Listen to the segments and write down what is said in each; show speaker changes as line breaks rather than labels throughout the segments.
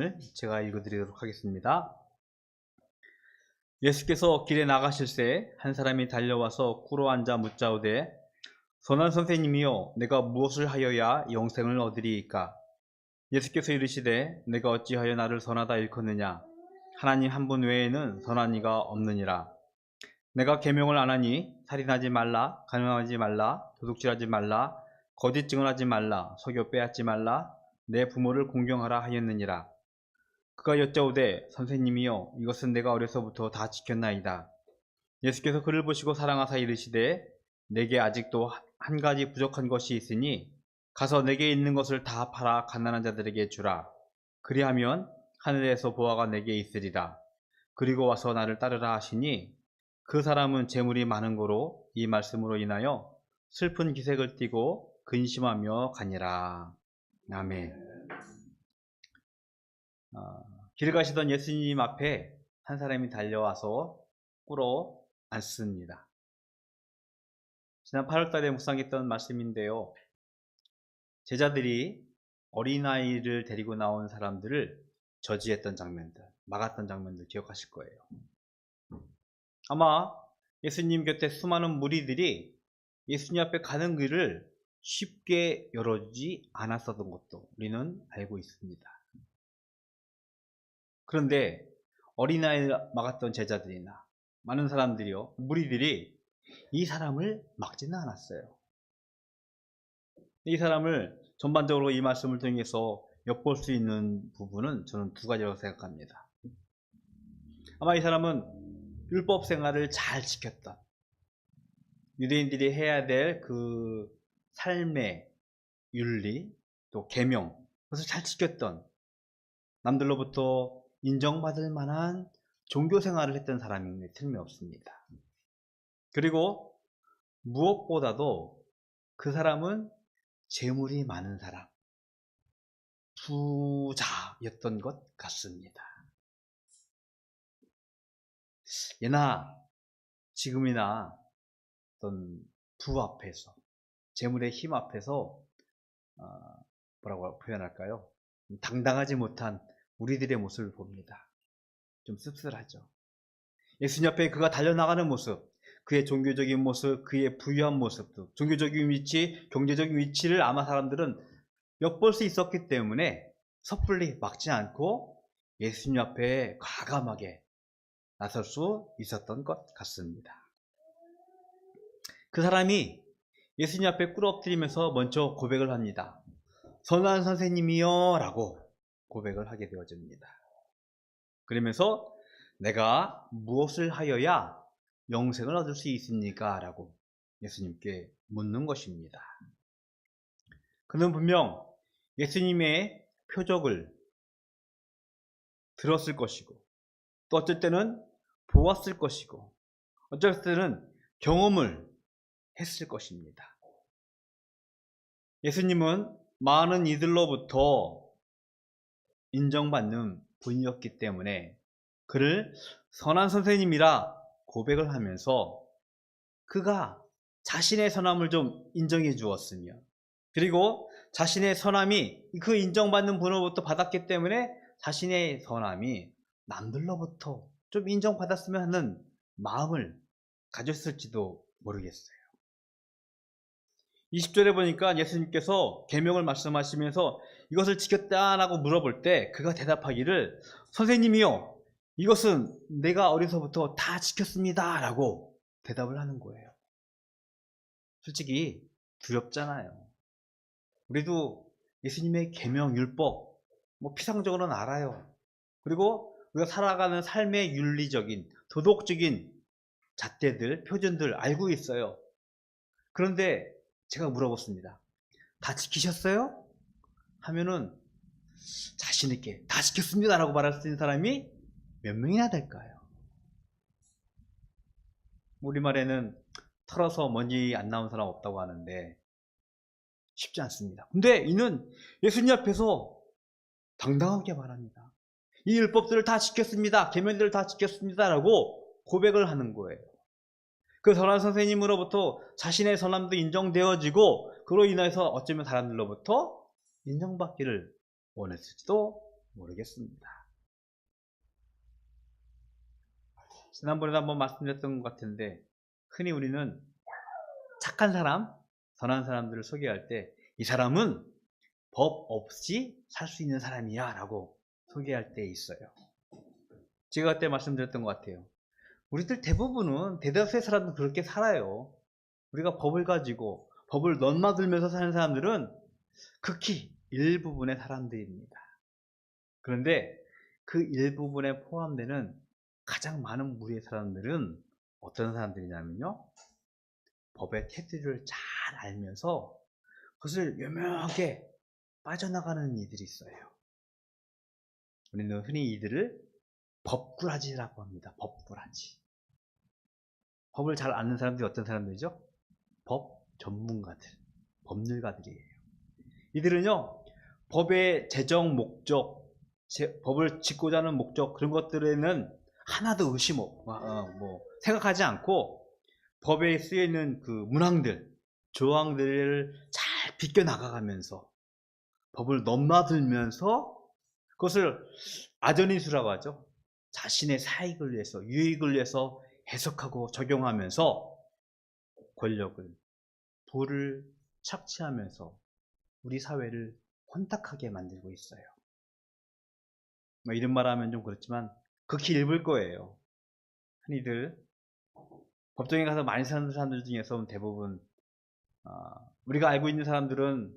말씀을 제가 읽어드리도록 하겠습니다. 예수께서 길에 나가실새 한 사람이 달려와서 꿇어 앉아 묻자오되 선한 선생님이여 내가 무엇을 하여야 영생을 얻으리이까? 예수께서 이르시되 내가 어찌하여 나를 선하다 일컫느냐? 하나님 한 분 외에는 선한 이가 없느니라. 내가 계명을 안 하니 살인하지 말라, 간음하지 말라, 도둑질하지 말라, 거짓 증언하지 말라, 속여 빼앗지 말라, 내 부모를 공경하라 하였느니라. 그가 여짜오되 선생님이여 이것은 내가 어려서부터 다 지켰나이다. 예수께서 그를 보시고 사랑하사 이르시되 내게 아직도 한 가지 부족한 것이 있으니 가서 내게 있는 것을 다 팔아 가난한 자들에게 주라. 그리하면 하늘에서 보화가 내게 있으리라. 그리고 와서 나를 따르라 하시니 그 사람은 재물이 많은 거로 이 말씀으로 인하여 슬픈 기색을 띠고 근심하며 가니라. 아멘. 길 가시던 예수님 앞에 한 사람이 달려와서 꿇어 앉습니다. 지난 8월달에 묵상했던 말씀인데요. 제자들이 어린아이를 데리고 나온 사람들을 저지했던 장면들, 막았던 장면들 기억하실 거예요. 아마 예수님 곁에 수많은 무리들이 예수님 앞에 가는 길을 쉽게 열어주지 않았었던 것도 우리는 알고 있습니다. 그런데 어린아이를 막았던 제자들이나 많은 사람들이요, 무리들이 이 사람을 막지는 않았어요. 이 사람을 전반적으로 이 말씀을 통해서 엿볼 수 있는 부분은 저는 두 가지라고 생각합니다. 아마 이 사람은 율법 생활을 잘 지켰던, 유대인들이 해야 될 그 삶의 윤리, 또 계명, 그것을 잘 지켰던, 남들로부터 인정받을 만한 종교 생활을 했던 사람임에 틀림없습니다. 그리고 무엇보다도 그 사람은 재물이 많은 사람, 부자였던 것 같습니다. 예나 지금이나 어떤 부 앞에서, 재물의 힘 앞에서 뭐라고 표현할까요? 당당하지 못한 우리들의 모습을 봅니다. 좀 씁쓸하죠. 예수님 앞에 그가 달려나가는 모습, 그의 종교적인 모습, 그의 부유한 모습도, 종교적인 위치, 경제적인 위치를 아마 사람들은 엿볼 수 있었기 때문에 섣불리 막지 않고 예수님 앞에 과감하게 나설 수 있었던 것 같습니다. 그 사람이 예수님 앞에 꿇어엎드리면서 먼저 고백을 합니다. 선한 선생님이여 라고 고백을 하게 되어집니다. 그러면서 내가 무엇을 하여야 영생을 얻을 수 있습니까? 라고 예수님께 묻는 것입니다. 그는 분명 예수님의 표적을 들었을 것이고, 또 어쩔 때는 보았을 것이고, 어쩔 때는 경험을 했을 것입니다. 예수님은 많은 이들로부터 인정받는 분이었기 때문에 그를 선한 선생님이라 고백을 하면서 그가 자신의 선함을 좀 인정해 주었으며, 그리고 자신의 선함이 그 인정받는 분으로부터 받았기 때문에 자신의 선함이 남들로부터 좀 인정받았으면 하는 마음을 가졌을지도 모르겠어요. 20절에 보니까 예수님께서 계명을 말씀하시면서 이것을 지켰다라고 물어볼 때 그가 대답하기를 선생님이요 이것은 내가 어려서부터 다 지켰습니다 라고 대답을 하는 거예요. 솔직히 두렵잖아요. 우리도 예수님의 계명, 율법 피상적으로는 알아요. 그리고 우리가 살아가는 삶의 윤리적인, 도덕적인 잣대들, 표준들 알고 있어요. 그런데 제가 물어봤습니다. 다 지키셨어요? 하면은 자신있게 다 지켰습니다 라고 말할 수 있는 사람이 몇 명이나 될까요? 우리말에는 털어서 먼지 안 나온 사람 없다고 하는데 쉽지 않습니다. 근데 이는 예수님 앞에서 당당하게 말합니다. 이 율법들을 다 지켰습니다. 계명들을 다 지켰습니다 라고 고백을 하는 거예요. 그 선한 선생님으로부터 자신의 선함도 인정되어지고 그로 인해서 어쩌면 사람들로부터 인정받기를 원했을지도 모르겠습니다. 지난번에도 한번 말씀드렸던 것 같은데, 흔히 우리는 착한 사람, 선한 사람들을 소개할 때 이 사람은 법 없이 살 수 있는 사람이야 라고 소개할 때 있어요. 제가 그때 말씀드렸던 것 같아요. 우리들 대부분은, 대다수의 사람들은 그렇게 살아요. 우리가 법을 가지고 법을 넘나들면서 사는 사람들은 극히 일부분의 사람들입니다. 그런데 그 일부분에 포함되는 가장 많은 무리의 사람들은 어떤 사람들이냐면요, 법의 테두리를 잘 알면서 그것을 요명하게 빠져나가는 이들이 있어요. 우리는 흔히 이들을 법꾸라지라고 합니다. 법꾸라지. 법을 잘 아는 사람들이 어떤 사람들이죠? 법 전문가들, 법률가들이에요. 이들은요, 법의 제정 목적, 법을 짓고자 하는 목적, 그런 것들에는 하나도 생각하지 않고 법에 쓰여 있는 그 문항들, 조항들을 잘 비껴나가면서 법을 넘나들면서 그것을 아전인수라고 하죠. 자신의 사익을 위해서, 유익을 위해서 해석하고 적용하면서 권력을, 부를 착취하면서 우리 사회를 혼탁하게 만들고 있어요. 이런 말 하면 좀 그렇지만 극히 일부일 거예요. 흔히들 법정에 가서 많이 사는 사람들 중에서 대부분 우리가 알고 있는 사람들은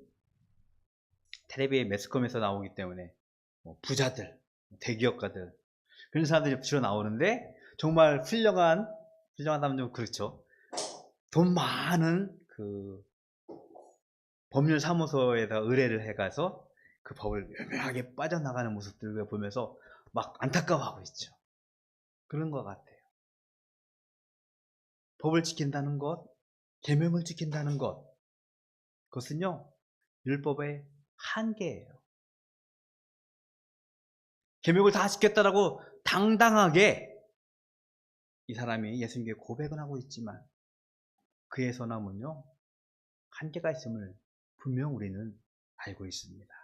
텔레비에 매스컴에서 나오기 때문에 부자들, 대기업가들, 그런 사람들이 주로 나오는데, 정말 훌륭하다면 좀 그렇죠. 돈 많은 그 법률사무소에다 의뢰를 해가서 그 법을 유명하게 빠져나가는 모습들을 보면서 막 안타까워하고 있죠. 그런 것 같아요. 법을 지킨다는 것, 계명을 지킨다는 것, 그것은요, 율법의 한계예요. 계명을 다 지켰다라고 당당하게 이 사람이 예수님께 고백은 하고 있지만 그의 선함은요, 한계가 있음을 분명 우리는 알고 있습니다.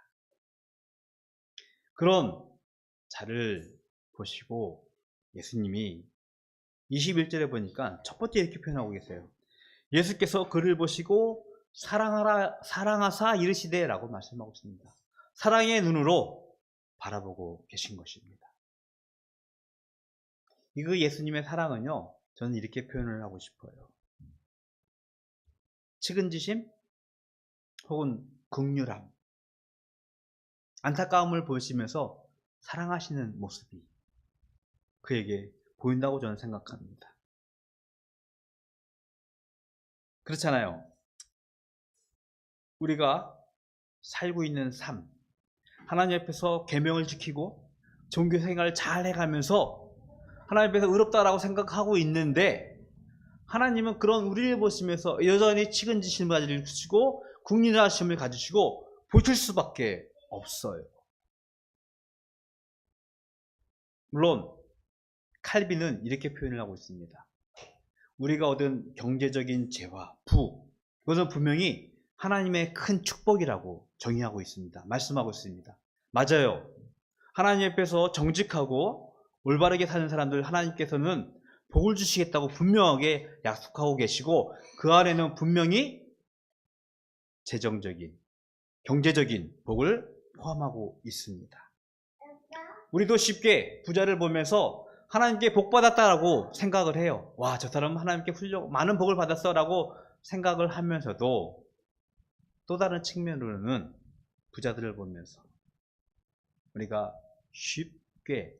그런 자를 보시고 예수님이 21절에 보니까 첫 번째 이렇게 표현하고 계세요. 예수께서 그를 보시고 사랑하사 이르시되 라고 말씀하고 있습니다. 사랑의 눈으로 바라보고 계신 것입니다. 그 예수님의 사랑은요, 저는 이렇게 표현을 하고 싶어요. 측은지심 혹은 긍휼함, 안타까움을 보시면서 사랑하시는 모습이 그에게 보인다고 저는 생각합니다. 그렇잖아요. 우리가 살고 있는 삶, 하나님 앞에서 계명을 지키고 종교 생활을 잘 해가면서 하나님 앞에서 의롭다라고 생각하고 있는데, 하나님은 그런 우리를 보시면서 여전히 측은지심을 가지시고 국리하심을 가지시고 보실 수밖에 없어요. 물론 칼빈은 이렇게 표현을 하고 있습니다. 우리가 얻은 경제적인 재화, 그것은 분명히 하나님의 큰 축복이라고 정의하고 있습니다. 말씀하고 있습니다. 맞아요. 하나님 앞에서 정직하고 올바르게 사는 사람들 하나님께서는 복을 주시겠다고 분명하게 약속하고 계시고, 그 안에는 분명히 재정적인, 경제적인 복을 포함하고 있습니다. 우리도 쉽게 부자를 보면서 하나님께 복 받았다라고 생각을 해요. 와, 저 사람은 하나님께 많은 복을 받았어 라고 생각을 하면서도, 또 다른 측면으로는 부자들을 보면서 우리가 쉽게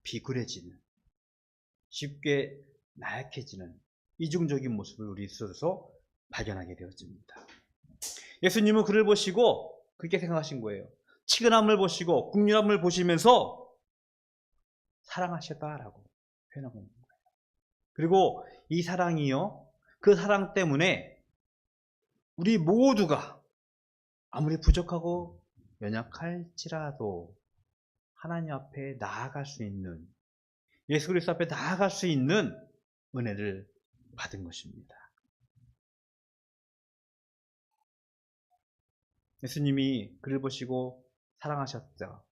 비굴해지는, 쉽게 나약해지는 이중적인 모습을 우리 스스로 발견하게 되어집니다. 예수님은 그를 보시고 그렇게 생각하신 거예요. 치근함을 보시고 국률함을 보시면서 사랑하셨다라고 표현하고 있는 거예요. 그리고 이 사랑이요, 그 사랑 때문에 우리 모두가 아무리 부족하고 연약할지라도 하나님 앞에 나아갈 수 있는, 예수 그리스도 앞에 나아갈 수 있는 은혜를 받은 것입니다. 예수님이 그를 보시고 사랑하셨다,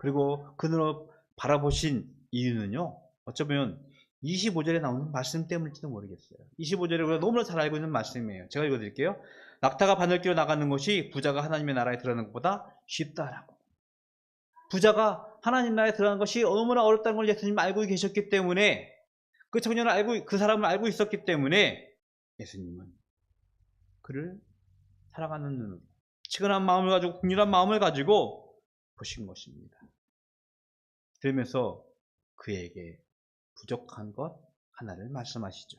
그리고 그 눈으로 바라보신 이유는요, 어쩌면 25절에 나오는 말씀 때문일지도 모르겠어요. 25절에 우리가 너무나 잘 알고 있는 말씀이에요. 제가 읽어드릴게요. 낙타가 바늘길로 나가는 것이 부자가 하나님의 나라에 들어가는 것보다 쉽다라고. 부자가 하나님 나라에 들어가는 것이 너무나 어렵다는 걸 예수님 알고 계셨기 때문에, 그 청년을 그 사람을 알고 있었기 때문에 예수님은 그를 사랑하는 눈으로, 치근한 마음을 가지고, 국률한 마음을 가지고 보신 것입니다. 그러면서 그에게 부족한 것 하나를 말씀하시죠.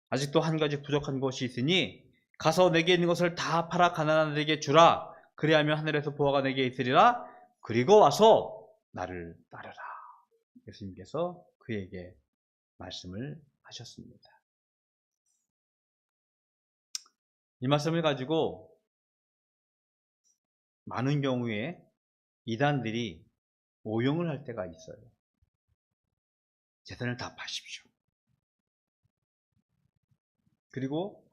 아직도 한 가지 부족한 것이 있으니 가서 내게 있는 것을 다 팔아 가난한 자에게 주라. 그리하면 하늘에서 보화가 내게 있으리라. 그리고 와서 나를 따르라. 예수님께서 그에게 말씀을 하셨습니다. 이 말씀을 가지고 많은 경우에 이단들이 오용을 할 때가 있어요. 재산을 다 파십시오. 그리고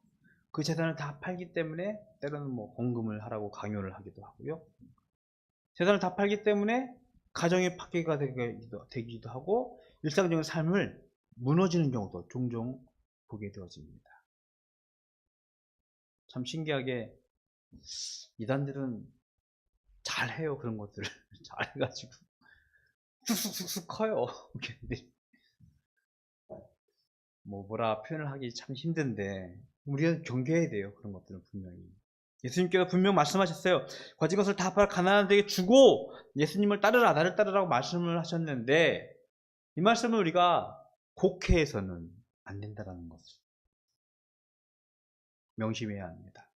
그 재산을 다 팔기 때문에 때로는 헌금을 하라고 강요를 하기도 하고요. 재산을 다 팔기 때문에 가정의 파괴가 되기도 하고 일상적인 삶을 무너지는 경우도 종종 보게 되어집니다. 참 신기하게 이단들은 잘해요. 그런 것들을 잘해가지고 쑥쑥쑥쑥 커요. 뭐라 표현을 하기 참 힘든데 우리가 경계해야 돼요. 그런 것들은 분명히. 예수님께서 분명 말씀하셨어요. 가진 것을 다 팔아 가난한 데게 주고 예수님을 따르라, 나를 따르라고 말씀을 하셨는데, 이 말씀을 우리가 곡해해서는 안 된다는 것을 명심해야 합니다.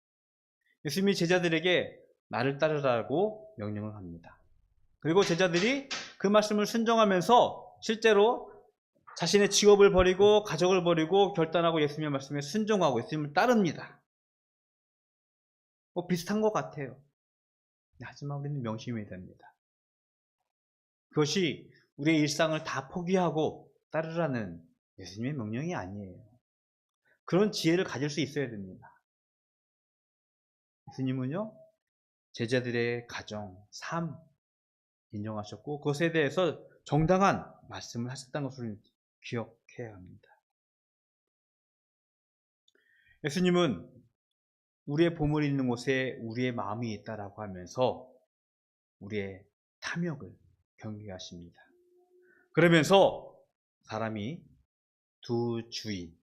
예수님이 제자들에게 나를 따르라고 명령을 합니다. 그리고 제자들이 그 말씀을 순종하면서 실제로 자신의 직업을 버리고 가족을 버리고 결단하고 예수님의 말씀에 순종하고 예수님을 따릅니다. 비슷한 것 같아요. 하지만 우리는 명심해야 됩니다. 그것이 우리의 일상을 다 포기하고 따르라는 예수님의 명령이 아니에요. 그런 지혜를 가질 수 있어야 됩니다. 예수님은요, 제자들의 가정, 삶 인정하셨고 그것에 대해서 정당한 말씀을 하셨다는 것을 기억해야 합니다. 예수님은 우리의 보물이 있는 곳에 우리의 마음이 있다라고 하면서 우리의 탐욕을 경계하십니다. 그러면서 사람이 두 주인,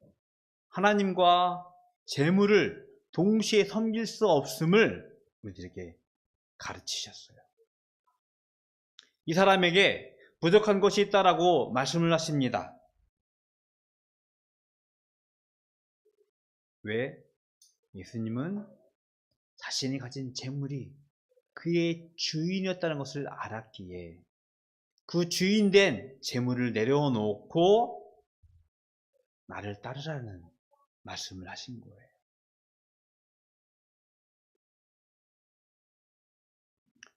하나님과 재물을 동시에 섬길 수 없음을 우리들에게 가르치셨어요. 이 사람에게 부족한 것이 있다라고 말씀을 하십니다. 왜? 예수님은 자신이 가진 재물이 그의 주인이었다는 것을 알았기에 그 주인된 재물을 내려놓고 나를 따르라는 말씀을 하신 거예요.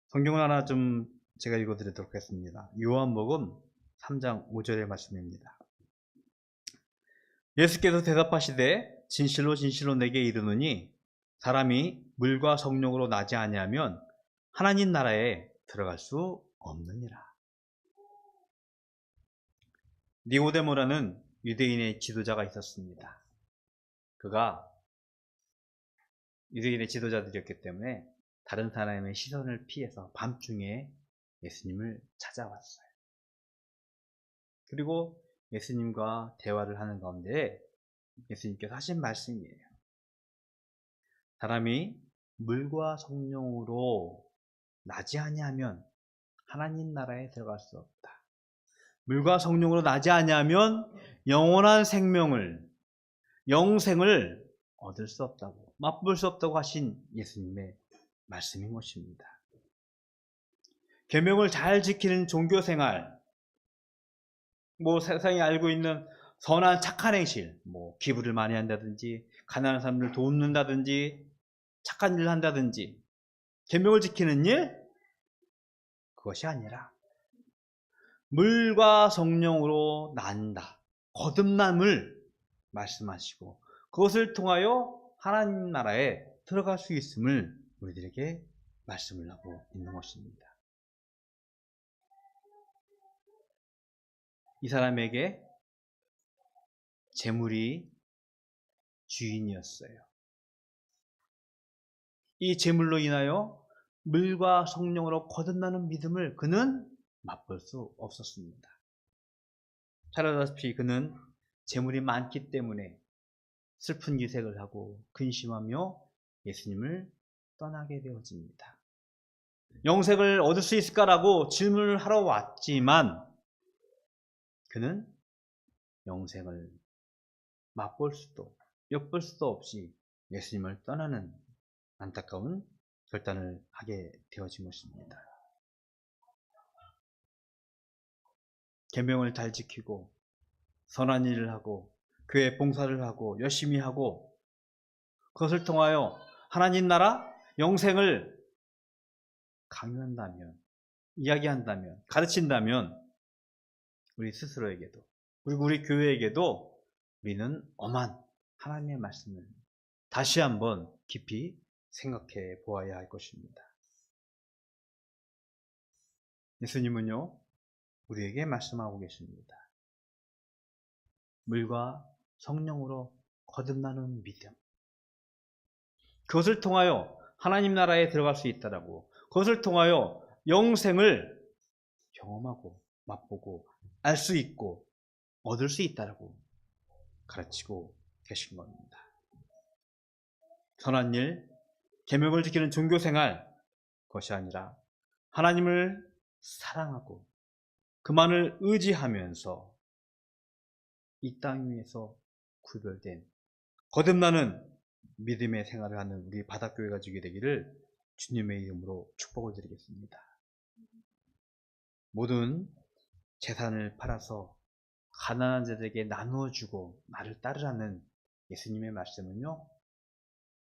성경을 하나 좀 제가 읽어드리도록 하겠습니다. 요한복음 3장 5절의 말씀입니다. 예수께서 대답하시되 진실로 진실로 내게 이르노니 사람이 물과 성령으로 나지 아니하면 하나님 나라에 들어갈 수 없느니라. 니고데모라는 유대인의 지도자가 있었습니다. 그가 유대인의 지도자들이었기 때문에 다른 사람의 시선을 피해서 밤중에 예수님을 찾아왔어요. 그리고 예수님과 대화를 하는 가운데 예수님께서 하신 말씀이에요. 사람이 물과 성령으로 나지 아니하면 하나님 나라에 들어갈 수 없다. 물과 성령으로 나지 아니하면 영원한 영생을 얻을 수 없다고, 맛볼 수 없다고 하신 예수님의 말씀인 것입니다. 계명을 잘 지키는 종교생활, 세상이 알고 있는 선한 착한 행실, 기부를 많이 한다든지 가난한 사람들을 돕는다든지 착한 일을 한다든지 계명을 지키는 일, 그것이 아니라 물과 성령으로 난다, 거듭남을 말씀하시고 그것을 통하여 하나님 나라에 들어갈 수 있음을 우리들에게 말씀을 하고 있는 것입니다. 이 사람에게 재물이 주인이었어요. 이 재물로 인하여 물과 성령으로 거듭나는 믿음을 그는 맛볼 수 없었습니다. 잘 알다시피 그는 재물이 많기 때문에 슬픈 기색을 하고 근심하며 예수님을 떠나게 되어집니다. 영생을 얻을 수 있을까라고 질문을 하러 왔지만 그는 영생을 맛볼 수도 엿볼 수도 없이 예수님을 떠나는 안타까운 결단을 하게 되어진 것입니다. 계명을 잘 지키고 선한 일을 하고 교회 봉사를 하고 열심히 하고 그것을 통하여 하나님 나라 영생을 강요한다면, 이야기한다면, 가르친다면 우리 스스로에게도 그리고 우리 교회에게도 우리는 엄한 하나님의 말씀을 다시 한번 깊이 생각해 보아야 할 것입니다. 예수님은요, 우리에게 말씀하고 계십니다. 물과 성령으로 거듭나는 믿음. 그것을 통하여 하나님 나라에 들어갈 수 있다라고, 그것을 통하여 영생을 경험하고 맛보고 알 수 있고 얻을 수 있다라고 가르치고 계신 겁니다. 선한 일, 계명을 지키는 종교생활, 그것이 아니라 하나님을 사랑하고 그만을 의지하면서 이 땅 위에서 구별된 거듭나는 믿음의 생활을 하는 우리 바닷교회가 되게 되기를 주님의 이름으로 축복을 드리겠습니다. 모든 재산을 팔아서 가난한 자들에게 나누어 주고 나를 따르라는 예수님의 말씀은요,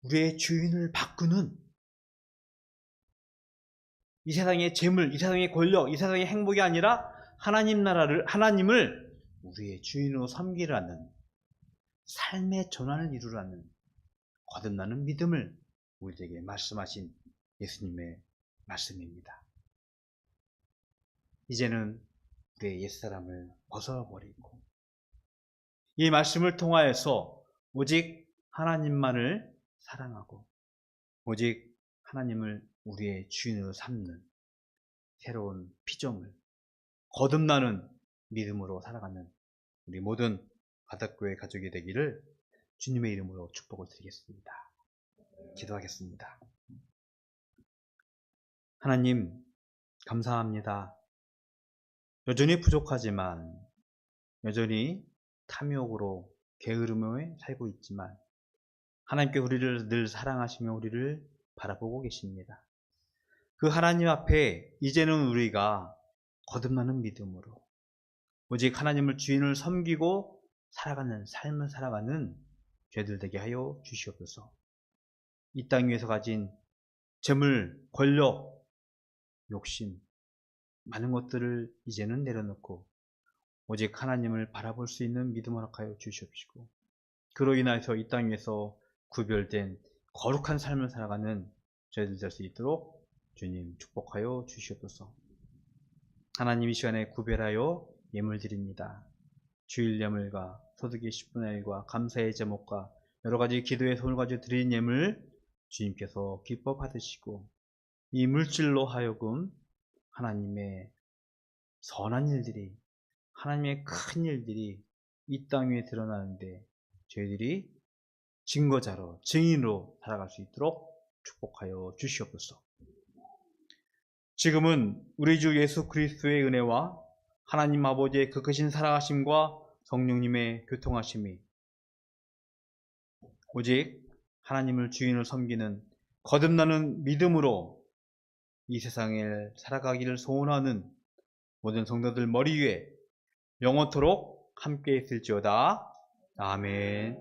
우리의 주인을 바꾸는 이 세상의 재물, 이 세상의 권력, 이 세상의 행복이 아니라 하나님을 우리의 주인으로 섬기라는 삶의 전환을 이루라는 거듭나는 믿음을 우리에게 말씀하신 예수님의 말씀입니다. 이제는 우리의 옛사람을 벗어버리고 이 말씀을 통하여서 오직 하나님만을 사랑하고 오직 하나님을 우리의 주인으로 삼는 새로운 피조물, 거듭나는 믿음으로 살아가는 우리 모든 바닷교회 가족이 되기를 주님의 이름으로 축복을 드리겠습니다. 기도하겠습니다. 하나님, 감사합니다. 여전히 부족하지만 여전히 탐욕으로 게으름에 살고 있지만 하나님께 우리를 늘 사랑하시며 우리를 바라보고 계십니다. 그 하나님 앞에 이제는 우리가 거듭나는 믿음으로 오직 하나님을 주인을 섬기고 살아가는 삶을 살아가는 죄들 되게 하여 주시옵소서. 이 땅 위에서 가진 재물, 권력, 욕심, 많은 것들을 이제는 내려놓고 오직 하나님을 바라볼 수 있는 믿음을 허락하여 주시옵시고 그로 인하여서 이 땅 위에서 구별된 거룩한 삶을 살아가는 저희들 될 수 있도록 주님 축복하여 주시옵소서. 하나님 이 시간에 구별하여 예물 드립니다. 주일 예물과 소득의 10분의 1과 감사의 제목과 여러가지 기도의 손을 가지고 드린 예물 주님께서 기뻐 받으시고 이 물질로 하여금 하나님의 선한 일들이 하나님의 큰 일들이 이 땅 위에 드러나는데 저희들이 증거자로 증인으로 살아갈 수 있도록 축복하여 주시옵소서. 지금은 우리 주 예수 그리스도의 은혜와 하나님 아버지의 그 크신 사랑하심과 성령님의 교통하심이 오직 하나님을 주인을 섬기는 거듭나는 믿음으로 이 세상에 살아가기를 소원하는 모든 성도들 머리 위에 영원토록 함께 있을지어다. 아멘.